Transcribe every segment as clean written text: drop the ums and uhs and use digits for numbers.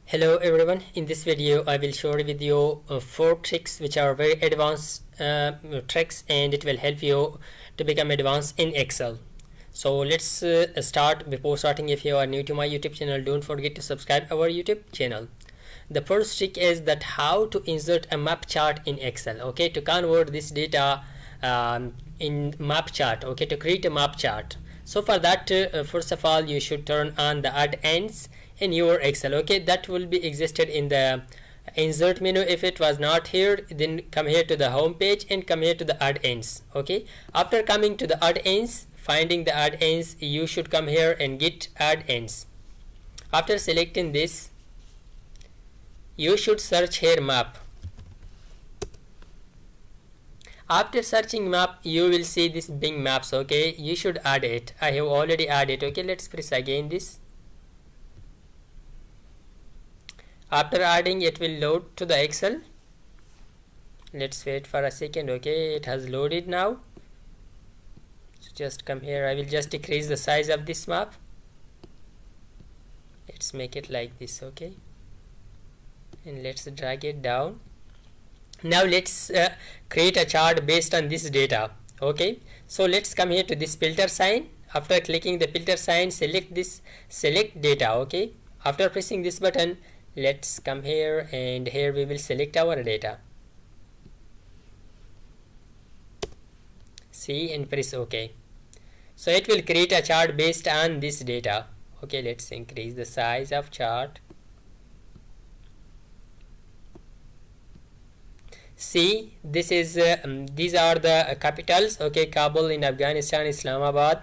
Hello everyone, in this video I will share with you 4 tricks which are very advanced tricks, and it will help you to become advanced in Excel. So let's start. Before starting, if you are new to my YouTube channel, don't forget to subscribe our YouTube channel. The first trick is that how to insert a map chart in Excel, okay, to convert this data in map chart, okay, to create a map chart. So for that, first of all, you should turn on the add ends in your Excel, okay, that will be existed in the insert menu. If it was not here, then come here to the home page and come here to the add ends, okay. After coming to the add ends, finding the add ends, you should come here and get add ends. After selecting this, you should search here map. After searching map, you will see this Bing Maps, okay, you should add it. I have already added, okay. Let's press again this. After adding, it will load to the Excel. Let's wait for a second, okay, it has loaded now. So just come here. I will just decrease the size of this map. Let's make it like this, okay, and let's drag it down. Now let's create a chart based on this data, okay. So let's come here to this filter sign. After clicking the filter sign, select this select data, okay. After pressing this button, let's come here, and here we will select our data. See, and press OK. So it will create a chart based on this data, okay. Let's increase the size of chart. See, this is these are the capitals, okay. Kabul in Afghanistan, Islamabad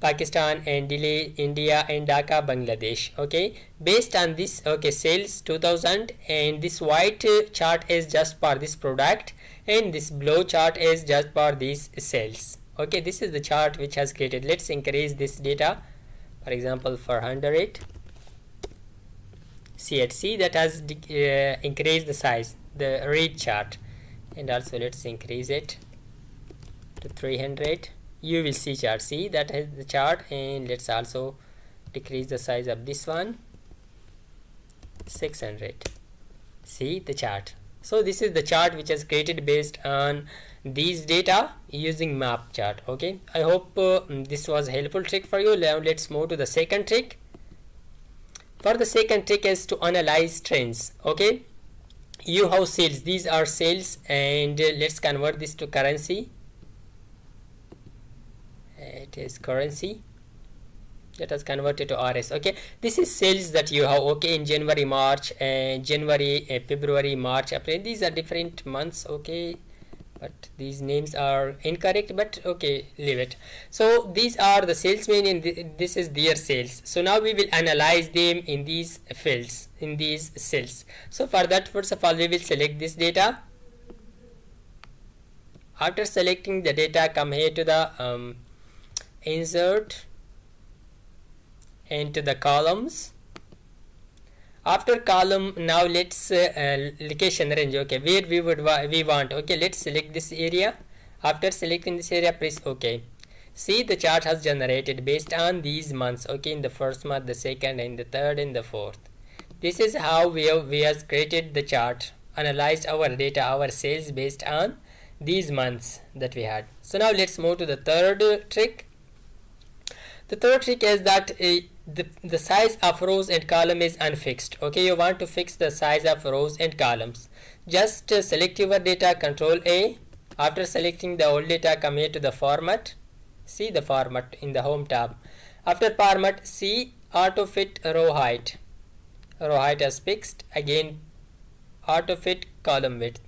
Pakistan, and Delhi India, and Dhaka Bangladesh, okay. Based on this, okay, sales 2000, and this white chart is just for this product, and this blue chart is just for these sales, okay. This is the chart which has created. Let's increase this data, for example for 100. See that has increased the size, the red chart. And also let's increase it to 300. You will see chart. See, that is the chart. And let's also decrease the size of this one, 600. See the chart. So this is the chart which is created based on these data using map chart, okay. I hope this was a helpful trick for you. Now let's move to the second trick. For the second trick is to analyze trends, okay. You have sales, these are sales, and let's convert this to currency. It is currency that has converted to RS, okay. This is sales that you have, okay, in January, March, January, February, March, April. These are different months, okay, but these names are incorrect, but okay, leave it. So these are the salesmen, and this is their sales. So now we will analyze them in these fields, in these cells. So for that, first of all, we will select this data. After selecting the data, come here to the insert and to the columns. After column, now let's location range, okay, where we want, okay. Let's select this area. After selecting this area, press OK. See, the chart has generated based on these months, okay, in the first month, the second, and the third, and the fourth. This is how we have created the chart, analyzed our data, our sales based on these months that we had. So now let's move to the third trick. The third trick is that the size of rows and column is unfixed, okay. You want to fix the size of rows and columns. Just select your data, Control A. After selecting the old data, come here to the format. See the format in the home tab. After format, see auto fit row height. Row height is fixed. Again, auto fit column width.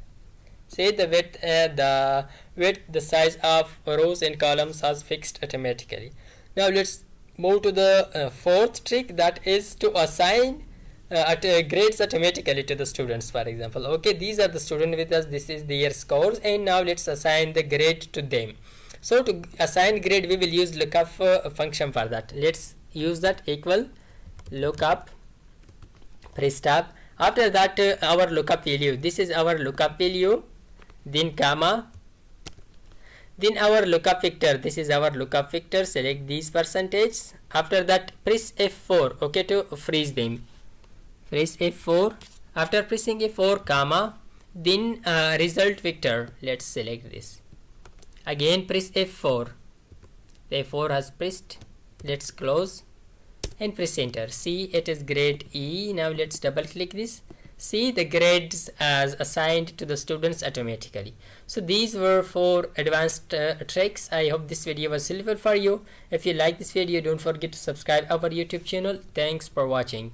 See the width, the size of rows and columns has fixed automatically. Now let's move to the fourth trick, that is to assign grades automatically to the students, for example, okay. These are the students with us, this is their scores, and now let's assign the grade to them. So to assign grade, we will use lookup function for that. Let's use that equal lookup, press tab. After that, our lookup value, this is our lookup value, then comma, then our lookup vector, this is our lookup vector. Select these percentage. After that, press F4, okay, to freeze them. press F4. After pressing F4 comma, then result vector, let's select this. Again press F4. F4 has pressed. Let's close and press enter. See, it is grade E. Now let's double click this. See, the grades as assigned to the students automatically. So these were 4 advanced tricks. I hope this video was helpful for you. If you like this video, don't forget to subscribe our YouTube channel. Thanks for watching.